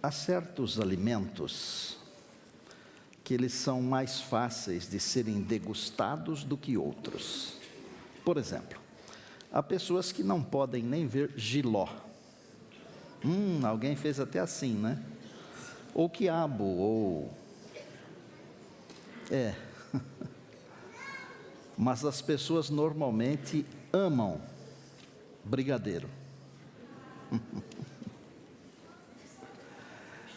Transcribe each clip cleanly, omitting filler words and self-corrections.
Há certos alimentos que eles são mais fáceis de serem degustados do que outros. Por exemplo, há pessoas que não podem nem ver jiló. Alguém fez até assim, né? Ou quiabo, ou... Mas as pessoas normalmente amam brigadeiro.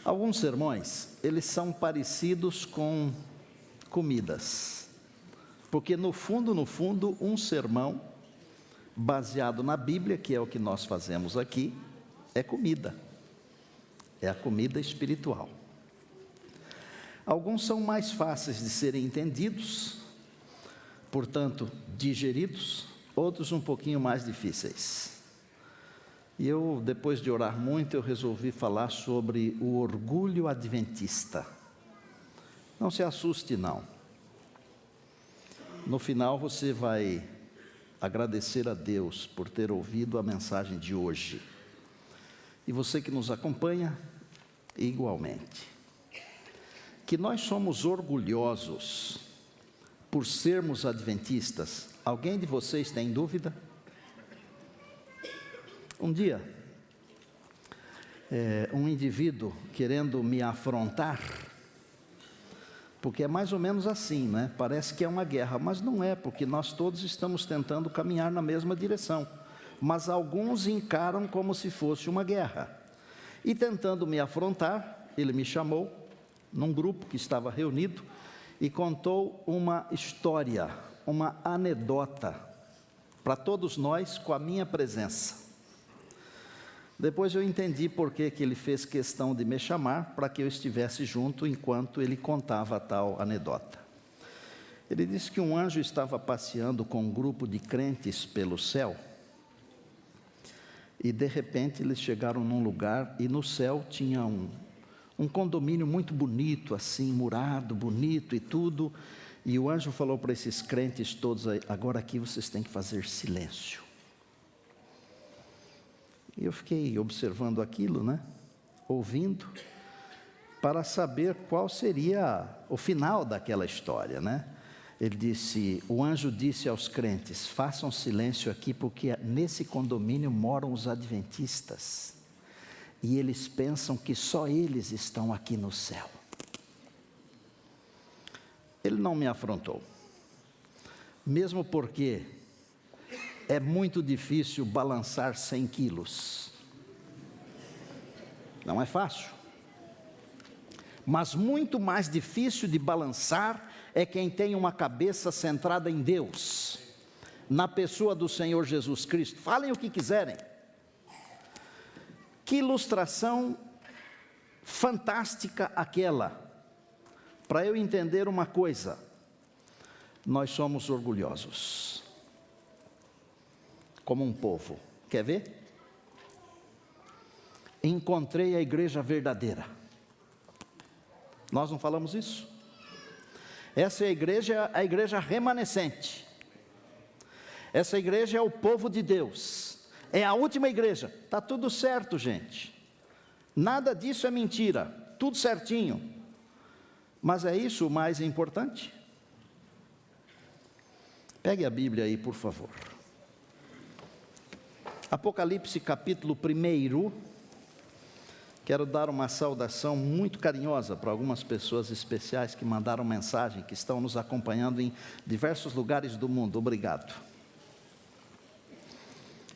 Alguns sermões, eles são parecidos com comidas. Porque no fundo, um sermão baseado na Bíblia, que é o que nós fazemos aqui, é comida. É a comida espiritual. Alguns são mais fáceis de serem entendidos, portanto, digeridos, outros um pouquinho mais difíceis. E eu, depois de orar muito, eu resolvi falar sobre o orgulho adventista. Não se assuste, não. No final você vai agradecer a Deus por ter ouvido a mensagem de hoje. E você que nos acompanha, igualmente. Que nós somos orgulhosos por sermos adventistas. Alguém de vocês tem dúvida? Um dia, um indivíduo querendo me afrontar, porque é mais ou menos assim, né? Parece que é uma guerra, mas não é, porque nós todos estamos tentando caminhar na mesma direção, mas alguns encaram como se fosse uma guerra. E tentando me afrontar, ele me chamou num grupo que estava reunido e contou uma história, uma anedota para todos nós com a minha presença. Depois eu entendi por que ele fez questão de me chamar, para que eu estivesse junto enquanto ele contava a tal anedota. Ele disse que um anjo estava passeando com um grupo de crentes pelo céu, e de repente eles chegaram num lugar, e no céu tinha um condomínio muito bonito, assim, murado, bonito e tudo, e o anjo falou para esses crentes todos: agora aqui vocês têm que fazer silêncio. E eu fiquei observando aquilo, né? Ouvindo, para saber qual seria o final daquela história, né? O anjo disse aos crentes: façam silêncio aqui, porque nesse condomínio moram os adventistas, e eles pensam que só eles estão aqui no céu. Ele não me afrontou, mesmo porque é muito difícil balançar 100 quilos. Não é fácil. Mas muito mais difícil de balançar é quem tem uma cabeça centrada em Deus, na pessoa do Senhor Jesus Cristo. Falem o que quiserem. Que ilustração fantástica aquela, para eu entender uma coisa: nós somos orgulhosos como um povo. Quer ver? Encontrei a igreja verdadeira. Nós não falamos isso? Essa é a igreja remanescente. Essa igreja é o povo de Deus. É a última igreja. Está tudo certo, gente. Nada disso é mentira. Tudo certinho. Mas é isso o mais importante? Pegue a Bíblia aí, por favor. Apocalipse capítulo 1. Quero dar uma saudação muito carinhosa para algumas pessoas especiais que mandaram mensagem, que estão nos acompanhando em diversos lugares do mundo. Obrigado.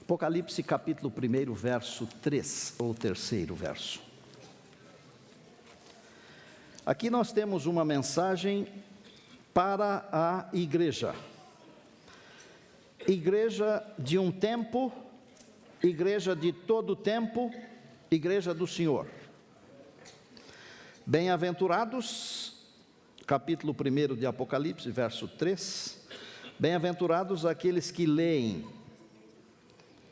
Apocalipse capítulo 1, verso 3, ou terceiro verso. Aqui nós temos uma mensagem para a igreja. Igreja de um tempo, igreja de todo o tempo, igreja do Senhor. Bem-aventurados, capítulo 1 de Apocalipse, verso 3. Bem-aventurados aqueles que leem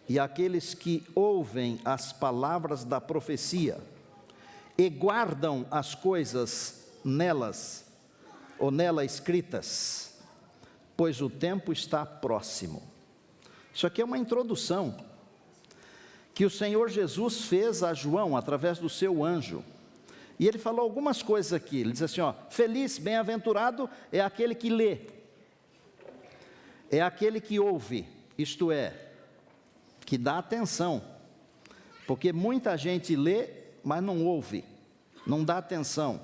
e aqueles que ouvem as palavras da profecia e guardam as coisas nelas ou nela escritas, pois o tempo está próximo. Isso aqui é uma introdução que o Senhor Jesus fez a João através do seu anjo, E ele falou algumas coisas aqui. Ele diz assim, ó: feliz, bem-aventurado é aquele que lê, é aquele que ouve, isto é, que dá atenção, porque muita gente lê, mas não ouve, não dá atenção.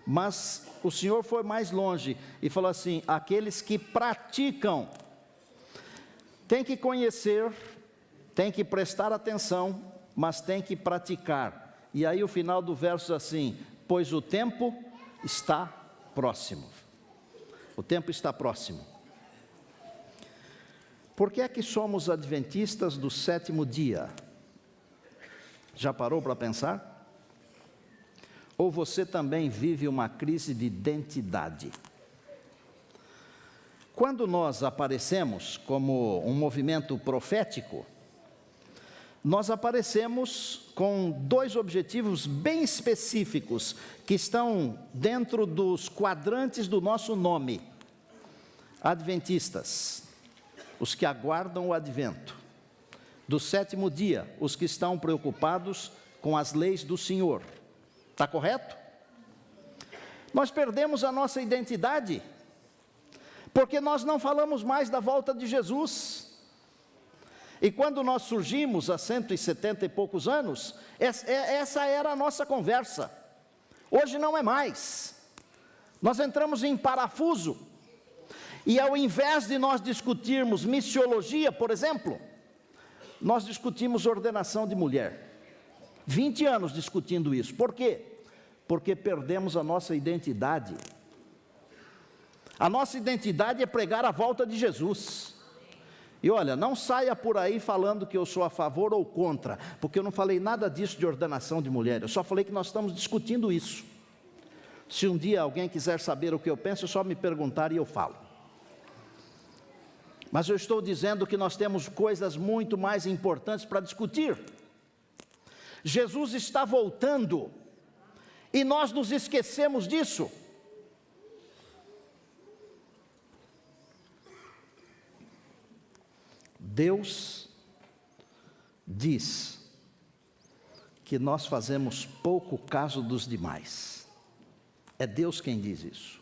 Mas o Senhor foi mais longe e falou assim: aqueles que praticam. Tem que conhecer, tem que prestar atenção, mas tem que praticar. E aí o final do verso diz assim: pois o tempo está próximo. O tempo está próximo. Por que é que somos adventistas do sétimo dia? Já parou para pensar? Ou você também vive uma crise de identidade? Quando nós aparecemos como um movimento profético, nós aparecemos com dois objetivos bem específicos, que estão dentro dos quadrantes do nosso nome: adventistas, os que aguardam o advento; do sétimo dia, os que estão preocupados com as leis do Senhor. Está correto? Nós perdemos a nossa identidade, porque nós não falamos mais da volta de Jesus. E quando nós surgimos há 170 e poucos anos, essa era a nossa conversa. Hoje não é mais. Nós entramos em parafuso. E ao invés de nós discutirmos missiologia, por exemplo, nós discutimos ordenação de mulher. 20 anos discutindo isso. Por quê? Porque perdemos a nossa identidade. A nossa identidade é pregar a volta de Jesus. E olha, não saia por aí falando que eu sou a favor ou contra, porque eu não falei nada disso de ordenação de mulher. Eu só falei que nós estamos discutindo isso. Se um dia alguém quiser saber o que eu penso, é só me perguntar e eu falo. Mas eu estou dizendo que nós temos coisas muito mais importantes para discutir. Jesus está voltando, e nós nos esquecemos disso. Deus diz que nós fazemos pouco caso dos demais. É Deus quem diz isso.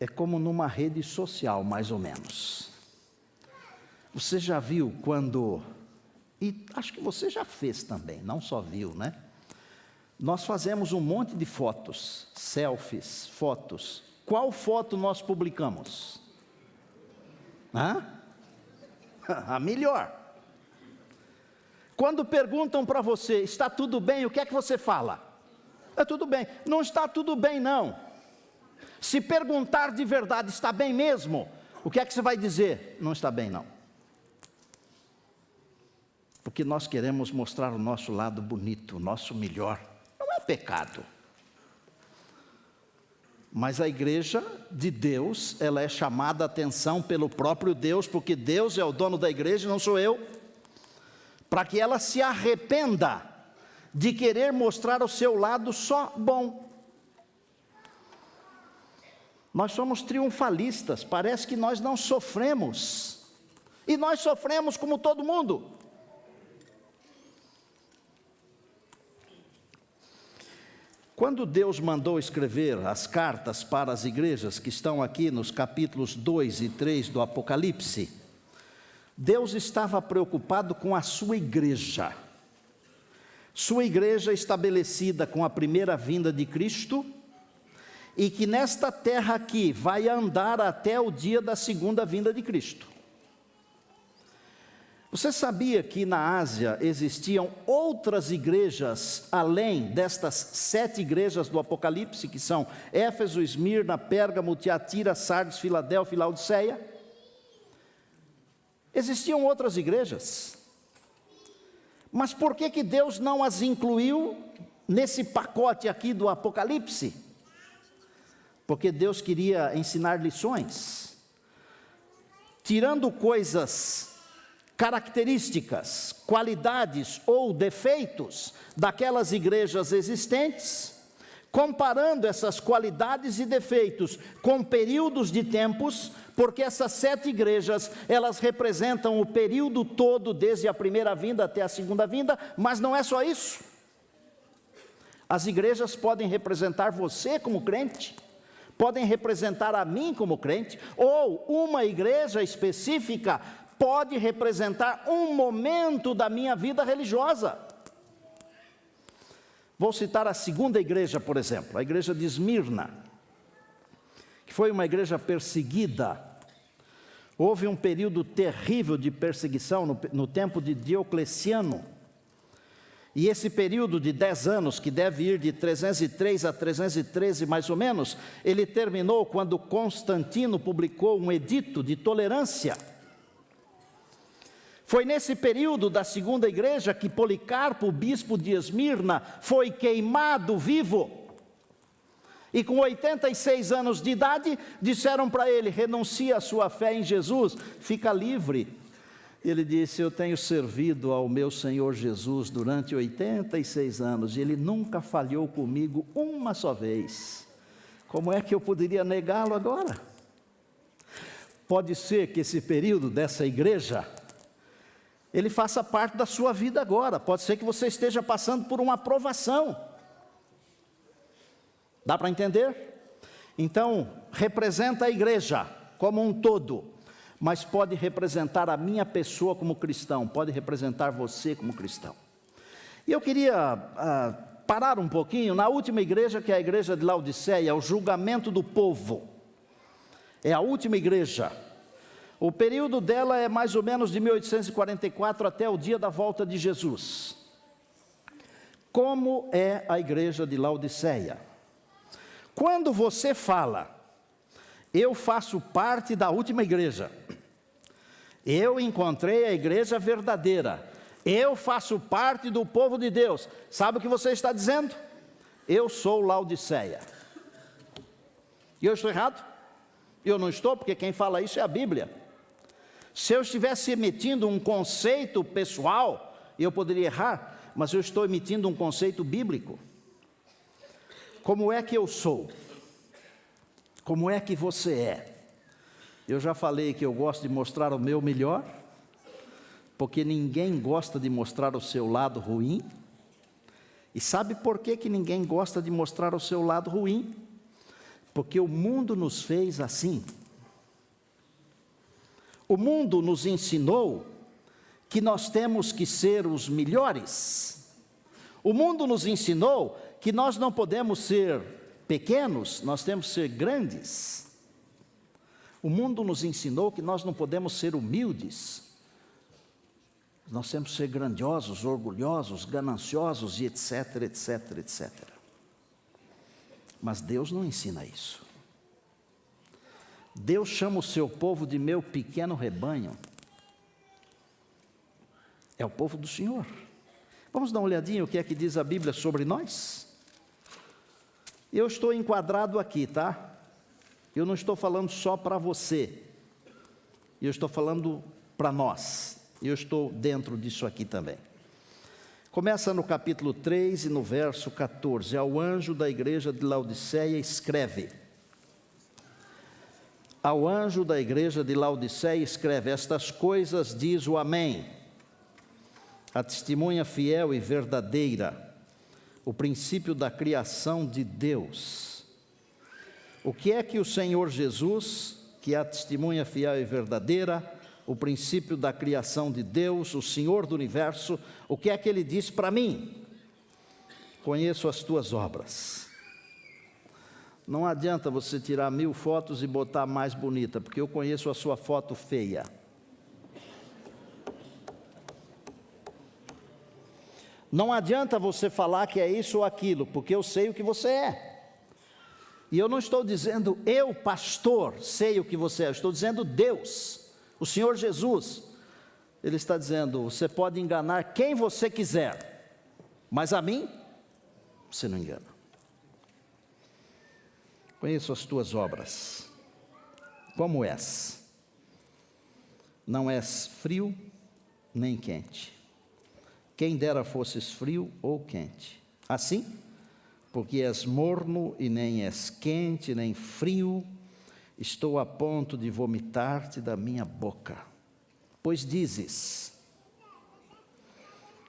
É como numa rede social, mais ou menos. Você já viu quando... E acho que você já fez também, não só viu, né? Nós fazemos um monte de fotos, selfies, fotos. Qual foto nós publicamos? A melhor. Quando perguntam para você, está tudo bem, o que é que você fala? É tudo bem. Não está tudo bem, não. Se perguntar de verdade, está bem mesmo? O que é que você vai dizer? Não está bem, não. Porque nós queremos mostrar o nosso lado bonito, o nosso melhor. Não é pecado. Mas a igreja de Deus, ela é chamada a atenção pelo próprio Deus, porque Deus é o dono da igreja, não sou eu, para que ela se arrependa de querer mostrar o seu lado só bom. Nós somos triunfalistas, parece que nós não sofremos, e nós sofremos como todo mundo. Quando Deus mandou escrever as cartas para as igrejas, que estão aqui nos capítulos 2 e 3 do Apocalipse, Deus estava preocupado com a sua igreja estabelecida com a primeira vinda de Cristo, e que nesta terra aqui vai andar até o dia da segunda vinda de Cristo. Você sabia que na Ásia existiam outras igrejas, além destas 7 igrejas do Apocalipse, que são Éfeso, Esmirna, Pérgamo, Tiatira, Sardes, Filadélfia e Laodiceia? Existiam outras igrejas. Mas por que Deus não as incluiu nesse pacote aqui do Apocalipse? Porque Deus queria ensinar lições, tirando coisas, características, qualidades ou defeitos daquelas igrejas existentes, comparando essas qualidades e defeitos com períodos de tempos, porque essas 7 igrejas, elas representam o período todo, desde a primeira vinda até a segunda vinda, mas não é só isso. As igrejas podem representar você como crente, podem representar a mim como crente, ou uma igreja específica pode representar um momento da minha vida religiosa. Vou citar a segunda igreja, por exemplo, a igreja de Esmirna, que foi uma igreja perseguida. Houve um período terrível de perseguição no tempo de Diocleciano. E esse período de 10 anos, que deve ir de 303 a 313 mais ou menos, ele terminou quando Constantino publicou um edito de tolerância. Foi nesse período da segunda igreja que Policarpo, o bispo de Esmirna, foi queimado vivo. E com 86 anos de idade, disseram para ele: renuncia à sua fé em Jesus, fica livre. Ele disse: eu tenho servido ao meu Senhor Jesus durante 86 anos, e Ele nunca falhou comigo uma só vez. Como é que eu poderia negá-lo agora? Pode ser que esse período dessa igreja, ele faça parte da sua vida agora. Pode ser que você esteja passando por uma provação. Dá para entender? Então, representa a igreja como um todo, mas pode representar a minha pessoa como cristão, pode representar você como cristão. E eu queria parar um pouquinho na última igreja, que é a igreja de Laodiceia, o julgamento do povo. É a última igreja. O período dela é mais ou menos de 1844 até o dia da volta de Jesus. Como é a igreja de Laodiceia? Quando você fala: eu faço parte da última igreja, eu encontrei a igreja verdadeira, eu faço parte do povo de Deus, sabe o que você está dizendo? Eu sou Laodiceia. E eu estou errado? Eu não estou, porque quem fala isso é a Bíblia. Se eu estivesse emitindo um conceito pessoal, eu poderia errar, mas eu estou emitindo um conceito bíblico. Como é que eu sou? Como é que você é? Eu já falei que eu gosto de mostrar o meu melhor, porque ninguém gosta de mostrar o seu lado ruim. E sabe por que ninguém gosta de mostrar o seu lado ruim? Porque o mundo nos fez assim. O mundo nos ensinou que nós temos que ser os melhores. O mundo nos ensinou que nós não podemos ser pequenos, nós temos que ser grandes. O mundo nos ensinou que nós não podemos ser humildes. Nós temos que ser grandiosos, orgulhosos, gananciosos e etc, etc, etc. Mas Deus não ensina isso. Deus chama o seu povo de meu pequeno rebanho. É o povo do Senhor. Vamos dar uma olhadinha o que é que diz a Bíblia sobre nós? Eu estou enquadrado aqui, tá? Eu não estou falando só para você. Eu estou falando para nós. Eu estou dentro disso aqui também. Começa no capítulo 3 e no verso 14. Ao anjo da igreja de Laodiceia escreve. Ao anjo da igreja de Laodiceia escreve: estas coisas diz o Amém, a testemunha fiel e verdadeira, o princípio da criação de Deus. O que é que o Senhor Jesus, que é a testemunha fiel e verdadeira, o princípio da criação de Deus, o Senhor do universo, o que é que Ele diz para mim? Conheço as tuas obras. Não adianta você tirar 1000 fotos e botar mais bonita, porque eu conheço a sua foto feia. Não adianta você falar que é isso ou aquilo, porque eu sei o que você é. E eu não estou dizendo eu, pastor, sei o que você é, eu estou dizendo Deus, o Senhor Jesus. Ele está dizendo: você pode enganar quem você quiser, mas a mim, você não engana. Conheço as tuas obras. Como és? Não és frio nem quente. Quem dera fosses frio ou quente. Assim, porque és morno e nem és quente nem frio, estou a ponto de vomitar-te da minha boca. Pois dizes,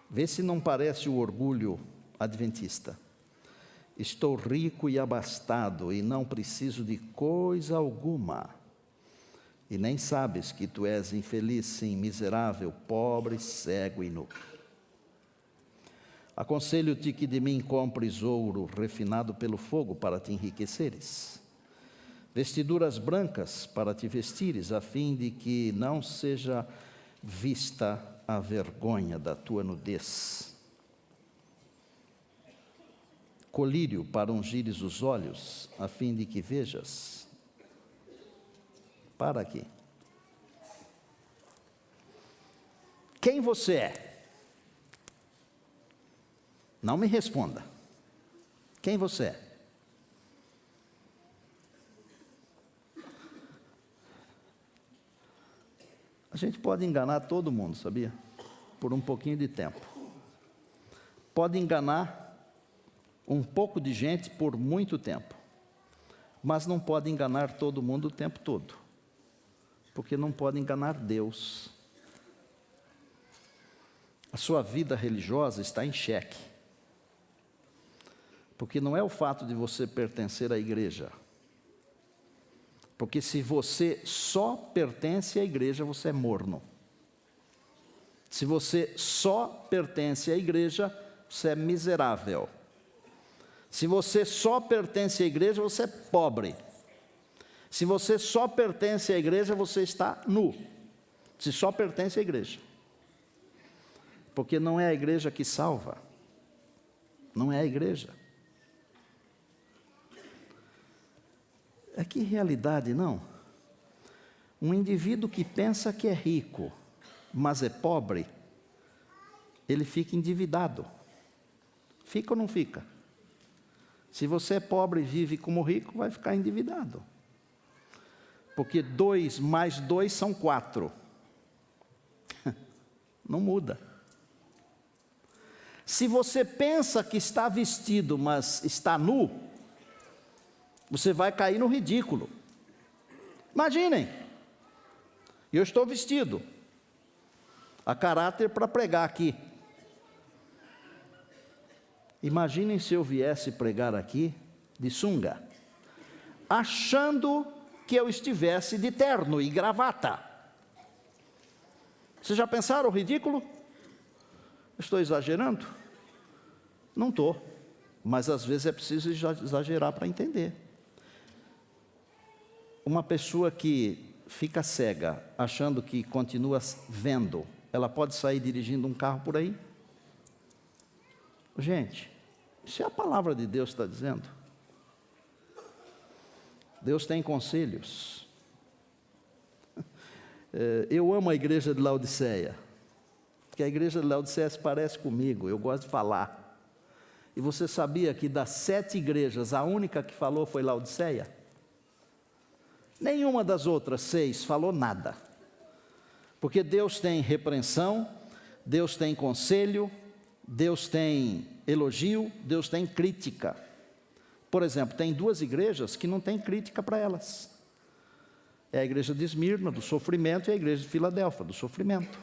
vê se não parece o orgulho adventista, Estou rico e abastado, e não preciso de coisa alguma. E nem sabes que tu és infeliz, sim, miserável, pobre, cego e nu. Aconselho-te que de mim compres ouro refinado pelo fogo para te enriqueceres, vestiduras brancas para te vestires, a fim de que não seja vista a vergonha da tua nudez, colírio para ungires os olhos, a fim de que vejas. Para aqui. Quem você é? Não me responda. Quem você é? A gente pode enganar todo mundo, sabia? Por um pouquinho de tempo. Pode enganar um pouco de gente por muito tempo. Mas não pode enganar todo mundo o tempo todo. Porque não pode enganar Deus. A sua vida religiosa está em xeque. Porque não é o fato de você pertencer à igreja. Porque se você só pertence à igreja, você é morno. Se você só pertence à igreja, você é miserável. Se você só pertence à igreja, você é pobre. Se você só pertence à igreja, você está nu. Se só pertence à igreja. Porque não é a igreja que salva. Não é a igreja. É que realidade, não? Um indivíduo que pensa que é rico, mas é pobre, ele fica endividado. Fica ou não fica? Se você é pobre e vive como rico, vai ficar endividado. Porque 2 mais 2 são 4. Não muda. Se você pensa que está vestido, mas está nu, você vai cair no ridículo. Imaginem, eu estou vestido, a caráter para pregar aqui. Imaginem se eu viesse pregar aqui de sunga, achando que eu estivesse de terno e gravata. Vocês já pensaram o ridículo? Estou exagerando? Não estou, mas às vezes é preciso exagerar para entender. Uma pessoa que fica cega, achando que continua vendo, ela pode sair dirigindo um carro por aí? Gente, isso é a palavra de Deus está dizendo. Deus tem conselhos. Eu amo a igreja de Laodiceia, porque a igreja de Laodiceia se parece comigo, eu gosto de falar. E você sabia que das 7 igrejas, a única que falou foi Laodiceia? Nenhuma das outras 6 falou nada. Porque Deus tem repreensão, Deus tem conselho, Deus tem elogio, Deus tem crítica. Por exemplo, tem 2 igrejas que não tem crítica para elas. É a igreja de Esmirna, do sofrimento, e a igreja de Filadélfia, do sofrimento.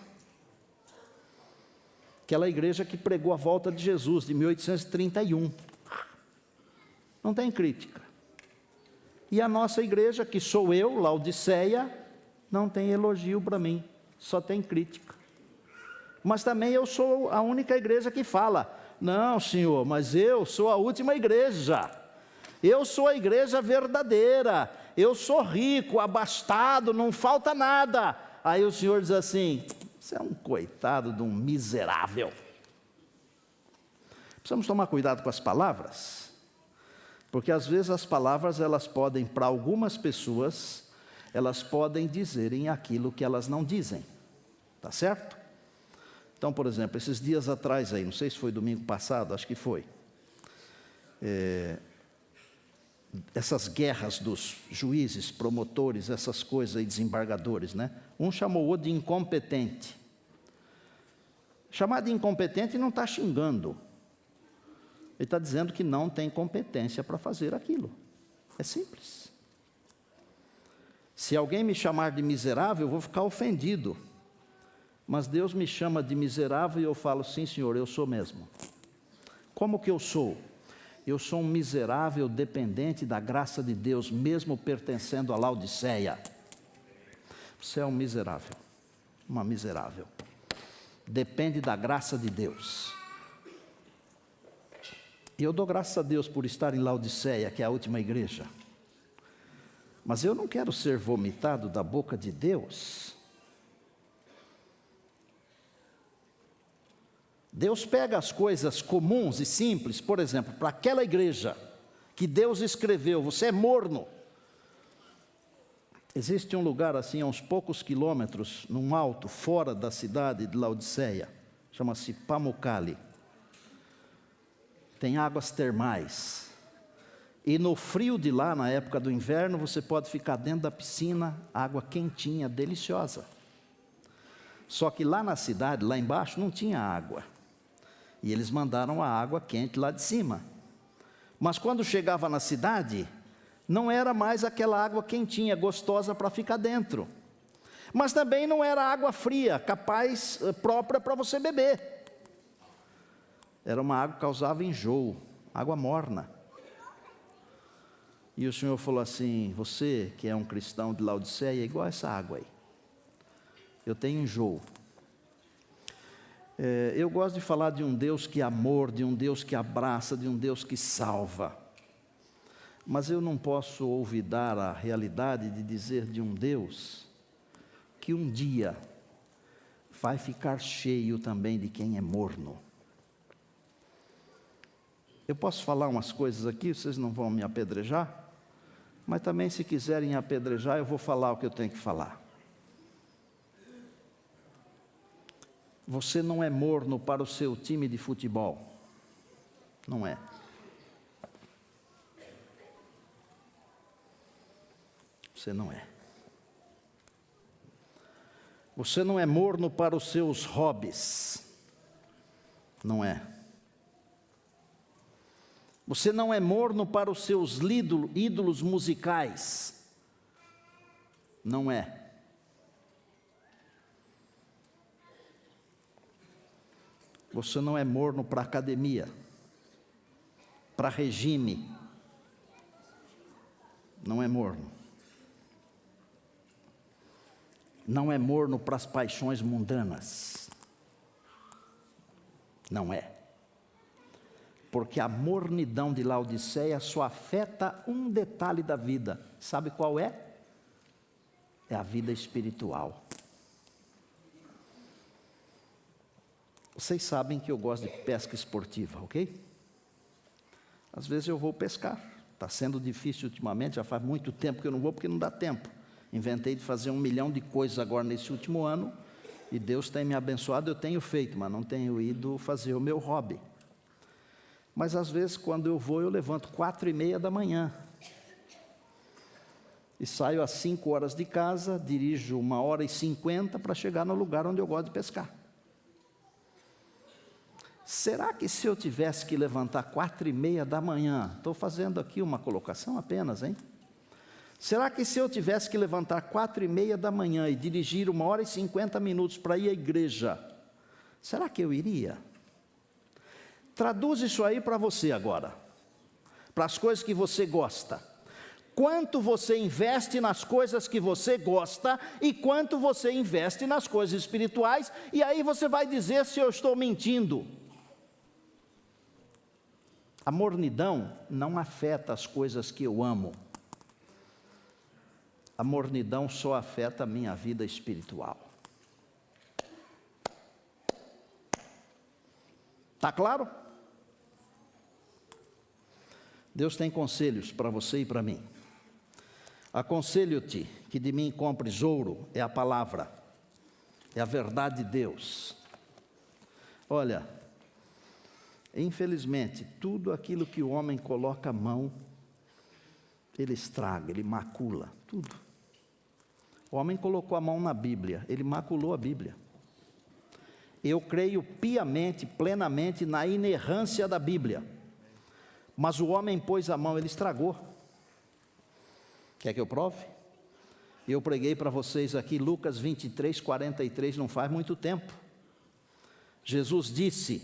Aquela igreja que pregou a volta de Jesus, de 1831. Não tem crítica. E a nossa igreja, que sou eu, Laodiceia, não tem elogio para mim, só tem crítica. Mas também eu sou a única igreja que fala, não, Senhor, mas eu sou a última igreja. Eu sou a igreja verdadeira. Eu sou rico, abastado, não falta nada. Aí o Senhor diz assim, você é um coitado de um miserável. Precisamos tomar cuidado com as palavras. Porque às vezes as palavras, elas podem, para algumas pessoas, elas podem dizerem aquilo que elas não dizem. Tá certo? Então, por exemplo, esses dias atrás aí, não sei se foi domingo passado, acho que foi. Essas guerras dos juízes, promotores, essas coisas aí, desembargadores, né? Um chamou o outro de incompetente. Chamar de incompetente não está xingando. Ele está dizendo que não tem competência para fazer aquilo. É simples. Se alguém me chamar de miserável, eu vou ficar ofendido. Mas Deus me chama de miserável e eu falo, sim, Senhor, eu sou mesmo. Como que eu sou? Eu sou um miserável dependente da graça de Deus, mesmo pertencendo a Laodiceia. Você é um miserável, uma miserável. Depende da graça de Deus. E eu dou graças a Deus por estar em Laodiceia, que é a última igreja. Mas eu não quero ser vomitado da boca de Deus. Deus pega as coisas comuns e simples, por exemplo, para aquela igreja que Deus escreveu, você é morno. Existe um lugar assim, a uns poucos quilômetros, num alto, fora da cidade de Laodiceia, chama-se Pamukkale. Tem águas termais. E no frio de lá, na época do inverno, você pode ficar dentro da piscina, água quentinha, deliciosa. Só que lá na cidade, lá embaixo, não tinha água. E eles mandaram a água quente lá de cima. Mas quando chegava na cidade, não era mais aquela água quentinha, gostosa para ficar dentro. Mas também não era água fria, capaz, própria para você beber. Era uma água que causava enjoo, água morna. E o Senhor falou assim: você que é um cristão de Laodiceia, é igual a essa água aí. Eu tenho enjoo. Eu gosto de falar de um Deus que é amor, de um Deus que abraça, de um Deus que salva. Mas eu não posso olvidar a realidade de dizer de um Deus que um dia vai ficar cheio também de quem é morno. Eu posso falar umas coisas aqui, vocês não vão me apedrejar, mas também se quiserem apedrejar, eu vou falar o que eu tenho que falar. Você não é morno para o seu time de futebol. Não é. Você não é. Você não é morno para os seus hobbies. Não é. Você não é morno para os seus ídolos musicais. Não é. Você não é morno para academia, para regime. Não é morno. Não é morno para as paixões mundanas. Não é. Porque a mornidão de Laodiceia só afeta um detalhe da vida. Sabe qual é? É a vida espiritual. Vocês sabem que eu gosto de pesca esportiva, ok? Às vezes eu vou pescar. Está sendo difícil ultimamente, já faz muito tempo que eu não vou, porque não dá tempo. Inventei de fazer 1 milhão de coisas agora nesse último ano, e Deus tem me abençoado, eu tenho feito, mas não tenho ido fazer o meu hobby. Mas às vezes quando eu vou, eu levanto 4h30 da manhã. E saio às 5 horas de casa, dirijo 1h50 para chegar no lugar onde eu gosto de pescar. Será que se eu tivesse que levantar 4h30 da manhã, estou fazendo aqui uma colocação apenas, hein? Será que se eu tivesse que levantar 4h30 da manhã e dirigir 1h50 para ir à igreja, será que eu iria? Traduz isso aí para você agora, para as coisas que você gosta. Quanto você investe nas coisas que você gosta e quanto você investe nas coisas espirituais, e aí você vai dizer se eu estou mentindo. A mornidão não afeta as coisas que eu amo. A mornidão só afeta a minha vida espiritual. Está claro? Deus tem conselhos para você e para mim. Aconselho-te que de mim compres ouro, é a palavra, é a verdade de Deus. Olha, infelizmente, tudo aquilo que o homem coloca a mão, ele estraga, ele macula, tudo. O homem colocou a mão na Bíblia, ele maculou a Bíblia. Eu creio piamente, plenamente na inerrância da Bíblia. Mas o homem pôs a mão, ele estragou. Quer que eu prove? Eu preguei para vocês aqui Lucas 23:43, não faz muito tempo. Jesus disse: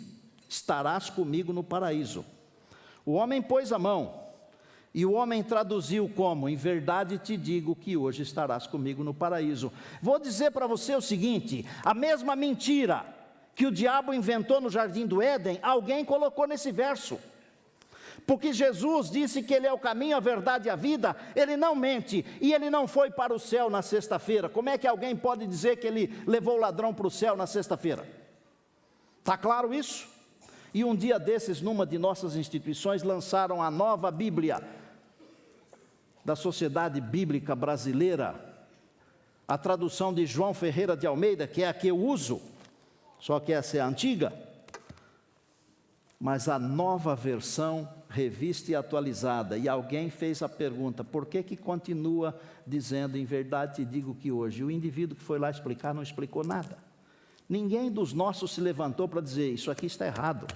estarás comigo no paraíso. O homem pôs a mão, e o homem traduziu como: em verdade te digo que hoje estarás comigo no paraíso. Vou dizer para você o seguinte: a mesma mentira que o diabo inventou no jardim do Éden, alguém colocou nesse verso. Porque Jesus disse que Ele é o caminho, a verdade e a vida. Ele não mente, e Ele não foi para o céu na sexta-feira. Como é que alguém pode dizer que Ele levou o ladrão para o céu na sexta-feira? Está claro isso? E um dia desses, numa de nossas instituições, lançaram a nova Bíblia da Sociedade Bíblica Brasileira, a tradução de João Ferreira de Almeida, que é a que eu uso, só que essa é a antiga, mas a nova versão, revista e atualizada. E alguém fez a pergunta: por que que continua dizendo em verdade te digo que hoje? O indivíduo que foi lá explicar não explicou nada. Ninguém dos nossos se levantou para dizer: isso aqui está errado,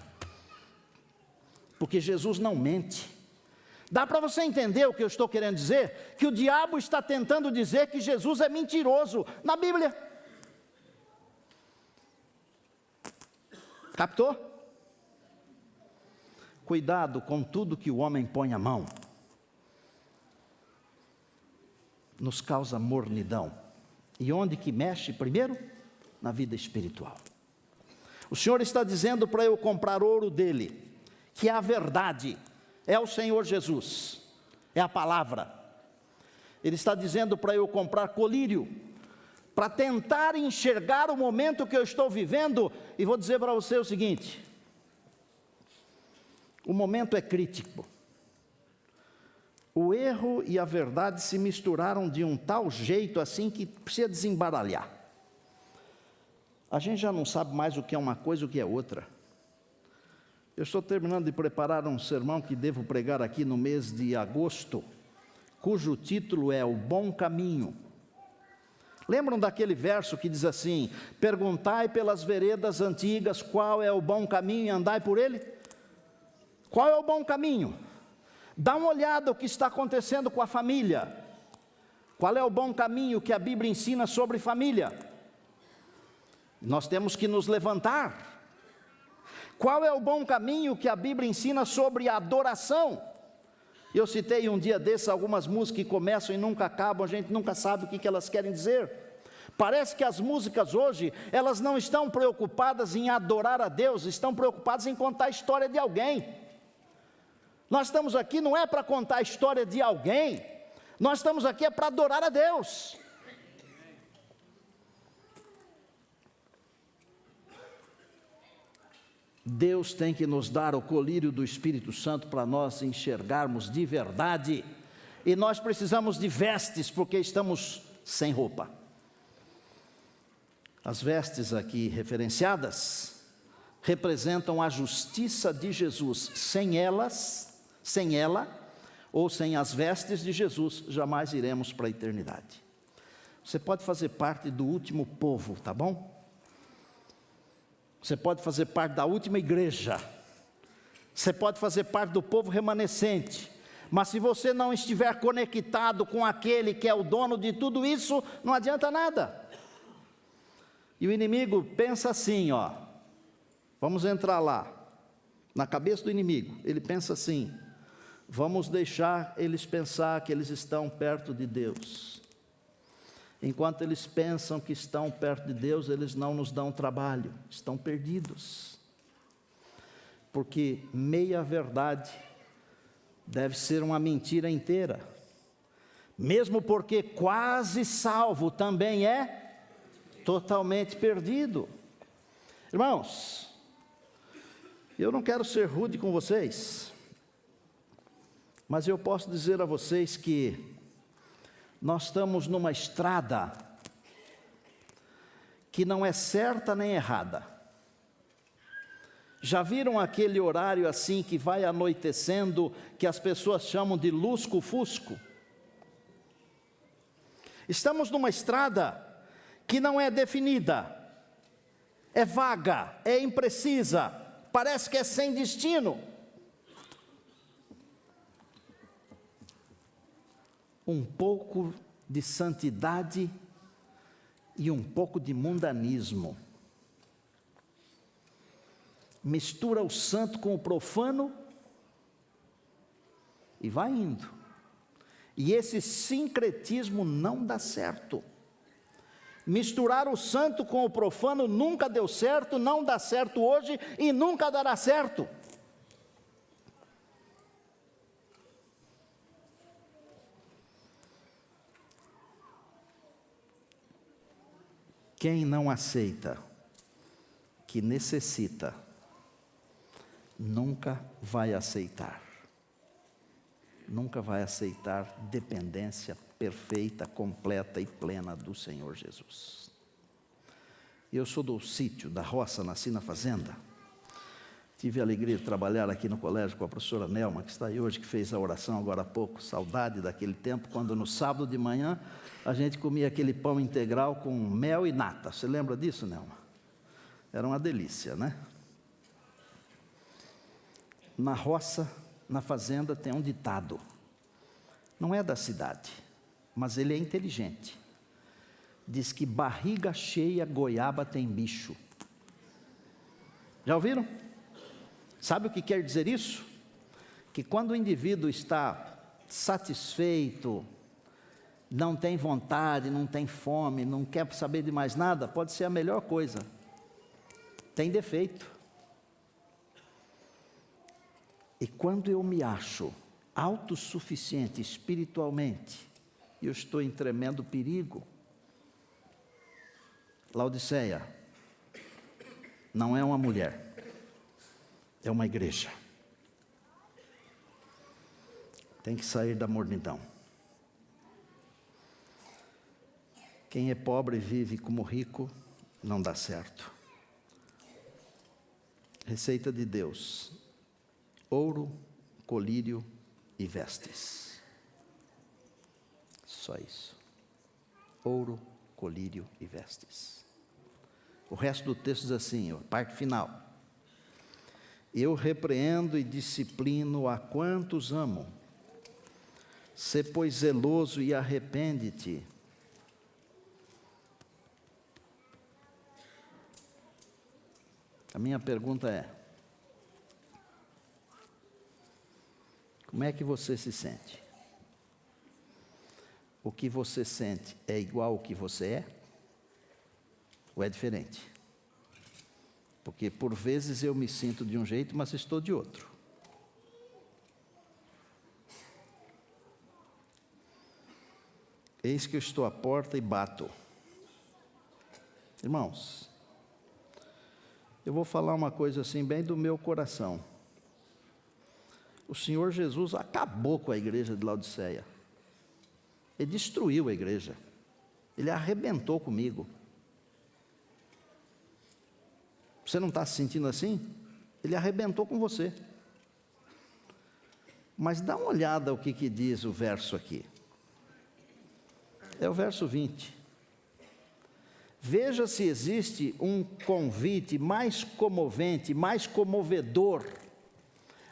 porque Jesus não mente. Dá para você entender o que eu estou querendo dizer? Que o diabo está tentando dizer que Jesus é mentiroso na Bíblia. Captou? Cuidado com tudo que o homem põe a mão. Nos causa mornidão. E onde que mexe primeiro? Na vida espiritual. O Senhor está dizendo para eu comprar ouro dele, que é a verdade, é o Senhor Jesus, é a palavra. Ele está dizendo para eu comprar colírio, para tentar enxergar o momento que eu estou vivendo. E vou dizer para você o seguinte: o momento é crítico. O erro e a verdade se misturaram de um tal jeito assim que precisa desembaralhar. A gente já não sabe mais o que é uma coisa e o que é outra. Eu estou terminando de preparar um sermão que devo pregar aqui no mês de agosto, cujo título é O Bom Caminho. Lembram daquele verso que diz assim: perguntai pelas veredas antigas qual é o bom caminho e andai por ele? Qual é o bom caminho? Dá uma olhada no que está acontecendo com a família. Qual é o bom caminho que a Bíblia ensina sobre família? Nós temos que nos levantar. Qual é o bom caminho que a Bíblia ensina sobre adoração? Eu citei um dia desses algumas músicas que começam e nunca acabam, a gente nunca sabe o que elas querem dizer. Parece que as músicas hoje, elas não estão preocupadas em adorar a Deus, estão preocupadas em contar a história de alguém. Nós estamos aqui não é para contar a história de alguém, nós estamos aqui para adorar a Deus. Deus tem que nos dar o colírio do Espírito Santo para nós enxergarmos de verdade. E nós precisamos de vestes, porque estamos sem roupa. As vestes aqui referenciadas representam a justiça de Jesus. Sem ela, ou sem as vestes de Jesus, jamais iremos para a eternidade. Você pode fazer parte do último povo, tá bom? Você pode fazer parte da última igreja, você pode fazer parte do povo remanescente, mas se você não estiver conectado com aquele que é o dono de tudo isso, não adianta nada. E o inimigo pensa assim, vamos entrar lá, na cabeça do inimigo, ele pensa assim: vamos deixar eles pensar que eles estão perto de Deus. Enquanto eles pensam que estão perto de Deus, eles não nos dão trabalho, estão perdidos. Porque meia verdade deve ser uma mentira inteira. Mesmo porque quase salvo também é totalmente perdido. Irmãos, eu não quero ser rude com vocês, mas eu posso dizer a vocês que nós estamos numa estrada que não é certa nem errada. Já viram aquele horário assim que vai anoitecendo, que as pessoas chamam de lusco-fusco? Estamos numa estrada que não é definida, é vaga, é imprecisa, parece que é sem destino. Um pouco de santidade e um pouco de mundanismo. Mistura o santo com o profano E vai indo. E esse sincretismo não dá certo. Misturar o santo com o profano nunca deu certo, não dá certo hoje e nunca dará certo. Quem não aceita que necessita, nunca vai aceitar. Nunca vai aceitar dependência perfeita, completa e plena do Senhor Jesus. Eu sou do sítio, da roça, nasci na fazenda. Tive a alegria de trabalhar aqui no colégio com a professora Nelma, que está aí hoje, que fez a oração agora há pouco. Saudade daquele tempo, quando no sábado de manhã a gente comia aquele pão integral com mel e nata. Você lembra disso, Nelma? Era uma delícia, né? Na roça, na fazenda, tem um ditado. Não é da cidade, mas ele é inteligente. Diz que barriga cheia, goiaba tem bicho. Já ouviram? Sabe o que quer dizer isso? Que quando o indivíduo está satisfeito, não tem vontade, não tem fome, não quer saber de mais nada, pode ser a melhor coisa. Tem defeito. E quando eu me acho autossuficiente espiritualmente, eu estou em tremendo perigo. Laodiceia não é uma mulher, é uma igreja. Tem que sair da mornidão. Quem é pobre e vive como rico, não dá certo. Receita de Deus: ouro, colírio e vestes. Só isso. Ouro, colírio e vestes. O resto do texto diz assim, a parte final: eu repreendo e disciplino a quantos amo. Sê, pois, zeloso e arrepende-te. A minha pergunta é: como é que você se sente? O que você sente é igual ao que você é? Ou é diferente? Porque por vezes eu me sinto de um jeito, mas estou de outro. Eis que eu estou à porta e bato. Irmãos, eu vou falar uma coisa assim bem do meu coração. O Senhor Jesus acabou com a igreja de Laodiceia. Ele destruiu a igreja. Ele arrebentou comigo. Você não está se sentindo assim? Ele arrebentou com você. Mas dá uma olhada o que diz o verso aqui. É o verso 20. Veja se existe um convite mais comovente, mais comovedor,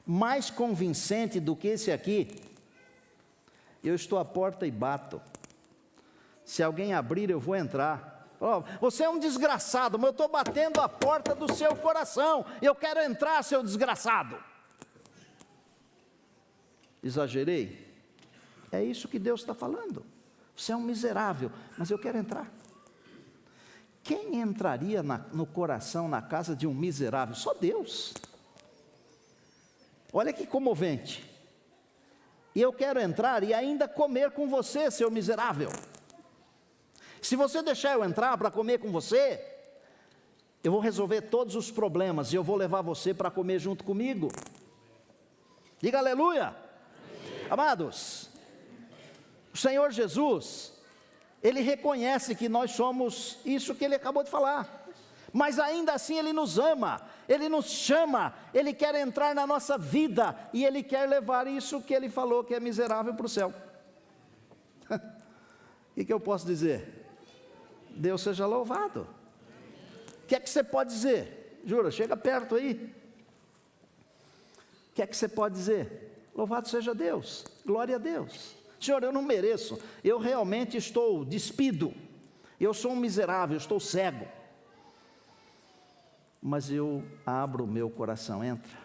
mais convincente do que esse aqui. Eu estou à porta e bato. Se alguém abrir, eu vou entrar. Oh, você é um desgraçado, mas eu estou batendo a porta do seu coração. Eu quero entrar, seu desgraçado. Exagerei? É isso que Deus está falando. Você é um miserável, mas eu quero entrar. Quem entraria no coração, na casa de um miserável? Só Deus. Olha que comovente. E eu quero entrar e ainda comer com você, seu miserável. Se você deixar eu entrar para comer com você, eu vou resolver todos os problemas e eu vou levar você para comer junto comigo. Diga aleluia. Amém. Amados, o Senhor Jesus, Ele reconhece que nós somos isso que Ele acabou de falar, mas ainda assim Ele nos ama, Ele nos chama, Ele quer entrar na nossa vida, e Ele quer levar isso que Ele falou que é miserável para o céu. O que eu posso dizer? Deus seja louvado. O que é que você pode dizer? Jura, chega perto aí. O que é que você pode dizer? Louvado seja Deus, glória a Deus. Senhor, eu não mereço, eu realmente estou despido, eu sou um miserável, eu estou cego, mas eu abro o meu coração, entra.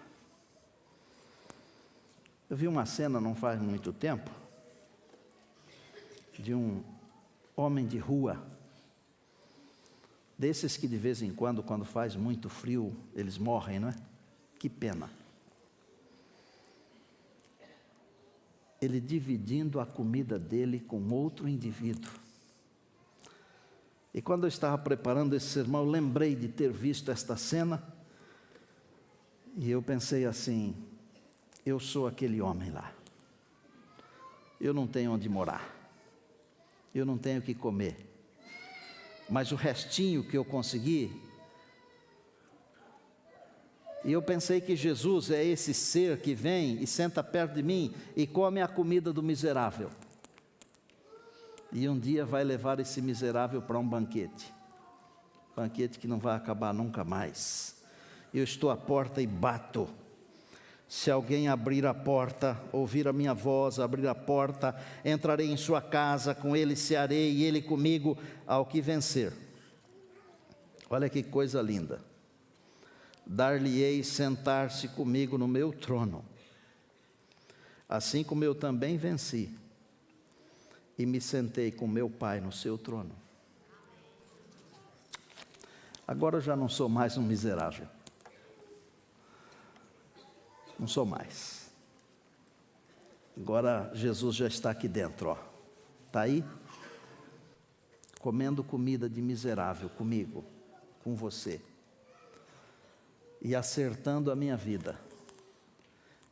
Eu vi uma cena não faz muito tempo, de um homem de rua, desses que de vez em quando faz muito frio, eles morrem, não é? Que pena. Ele dividindo a comida dele com outro indivíduo. E quando eu estava preparando esse sermão, eu lembrei de ter visto esta cena, e eu pensei assim, eu sou aquele homem lá. Eu não tenho onde morar. Eu não tenho o que comer. Mas o restinho que eu consegui, e eu pensei que Jesus é esse ser que vem e senta perto de mim e come a comida do miserável. E um dia vai levar esse miserável para um banquete. Banquete que não vai acabar nunca mais. Eu estou à porta e bato. Se alguém abrir a porta, ouvir a minha voz, abrir a porta, entrarei em sua casa, com ele cearei e ele comigo, ao que vencer. Olha que coisa linda. Dar-lhe-ei sentar-se comigo no meu trono, assim como eu também venci, e me sentei com meu Pai no seu trono. Agora eu já não sou mais um miserável. Não sou mais. Agora Jesus já está aqui dentro, ó. Está aí? Comendo comida de miserável comigo, com você. E acertando a minha vida.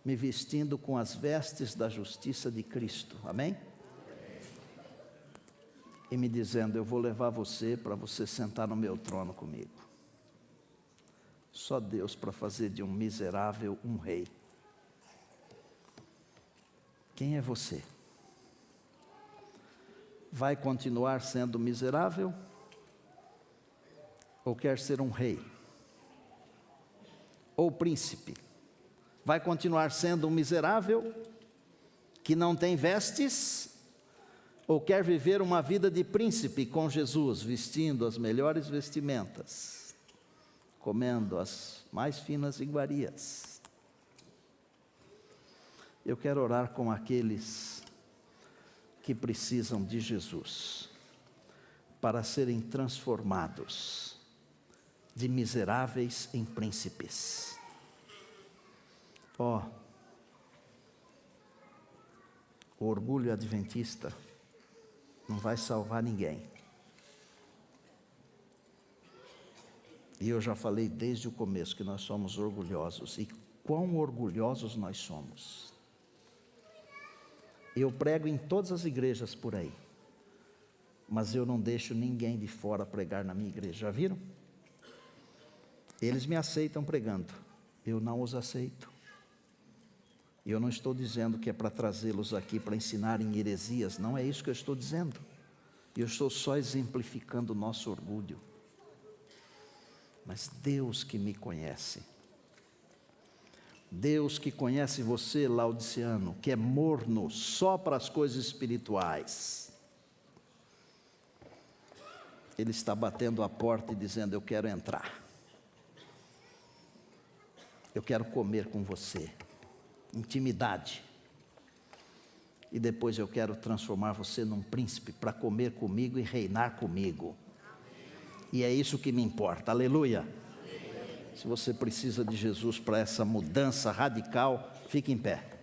Me vestindo com as vestes da justiça de Cristo. Amém? E me dizendo, eu vou levar você para você sentar no meu trono comigo. Só Deus para fazer de um miserável um rei. Quem é você? Vai continuar sendo miserável? Ou quer ser um rei? Ou príncipe? Vai continuar sendo um miserável que não tem vestes? Ou quer viver uma vida de príncipe com Jesus, vestindo as melhores vestimentas, comendo as mais finas iguarias? Eu quero orar com aqueles que precisam de Jesus para serem transformados de miseráveis em príncipes. Ó, o orgulho adventista não vai salvar ninguém. E eu já falei desde o começo que nós somos orgulhosos. E quão orgulhosos nós somos. Eu prego em todas as igrejas por aí, mas eu não deixo ninguém de fora pregar na minha igreja. Já viram? Eles me aceitam pregando, eu não os aceito. E eu não estou dizendo que é para trazê-los aqui para ensinarem heresias, não é isso que eu estou dizendo. Eu estou só exemplificando o nosso orgulho. Mas Deus que me conhece, Deus que conhece você, laodiceano, que é morno só para as coisas espirituais, Ele está batendo a porta e dizendo, eu quero entrar. Eu quero comer com você. Intimidade. E depois eu quero transformar você num príncipe para comer comigo e reinar comigo. E é isso que me importa. Aleluia. Se você precisa de Jesus para essa mudança radical, fique em pé.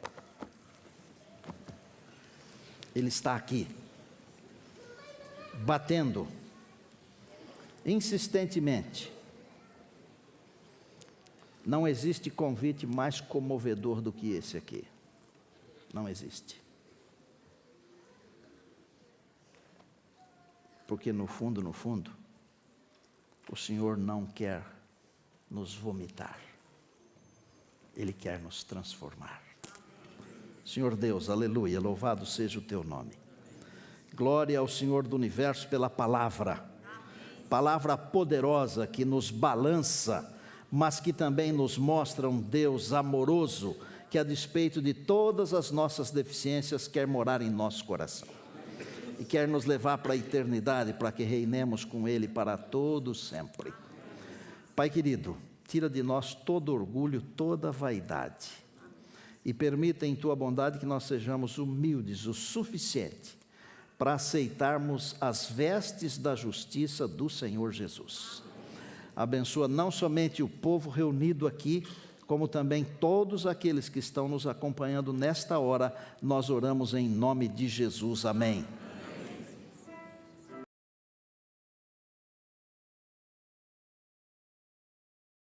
Ele está aqui, batendo, insistentemente. Não existe convite mais comovedor do que esse aqui. Não existe. Porque no fundo, o Senhor não quer nos vomitar. Ele quer nos transformar. Senhor Deus, aleluia, louvado seja o teu nome. Glória ao Senhor do universo pela palavra. Palavra poderosa que nos balança, mas que também nos mostra um Deus amoroso, que a despeito de todas as nossas deficiências, quer morar em nosso coração. E quer nos levar para a eternidade, para que reinemos com Ele para todo sempre. Pai querido, tira de nós todo orgulho, toda vaidade. e permita em Tua bondade que nós sejamos humildes o suficiente para aceitarmos as vestes da justiça do Senhor Jesus. Abençoa não somente o povo reunido aqui, como também todos aqueles que estão nos acompanhando nesta hora. Nós oramos em nome de Jesus. Amém.